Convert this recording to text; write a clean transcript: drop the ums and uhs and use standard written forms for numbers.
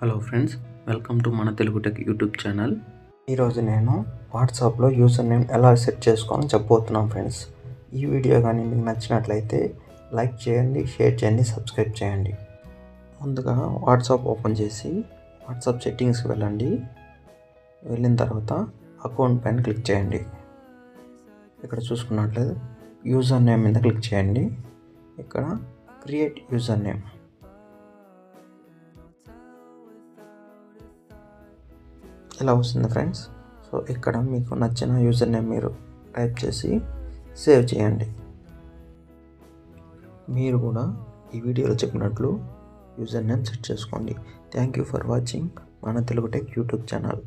Hello friends, welcome to మన Telugu tech YouTube channel. ఈరోజు నేను వాట్సాప్లో యూజర్ నేమ్ ఎలా సెట్ చేసుకోవాలని చెప్పబోతున్నాను ఫ్రెండ్స్. ఈ వీడియో కానీ మీకు నచ్చినట్లయితే లైక్ చేయండి, షేర్ చేయండి, సబ్స్క్రైబ్ చేయండి. ముందుగా వాట్సాప్ ఓపెన్ చేసి వాట్సాప్ సెట్టింగ్స్కి వెళ్ళండి. వెళ్ళిన తర్వాత అకౌంట్ పైన క్లిక్ చేయండి. ఇక్కడ చూసుకున్నట్లయితే యూజర్ నేమ్ మీద క్లిక్ చేయండి. ఇక్కడ క్రియేట్ యూజర్ నేమ్ ఇలా వస్తుంది ఫ్రెండ్స్. సో ఇక్కడ మీకు నచ్చిన యూజర్ నేమ్ మీరు టైప్ చేసి సేవ్ చేయండి. మీరు కూడా ఈ వీడియోలో చెప్పినట్లు యూజర్ నేమ్ సెట్ చేసుకోండి. థ్యాంక్ యూ ఫర్ వాచింగ్ మన తెలుగు టెక్ యూట్యూబ్ ఛానల్.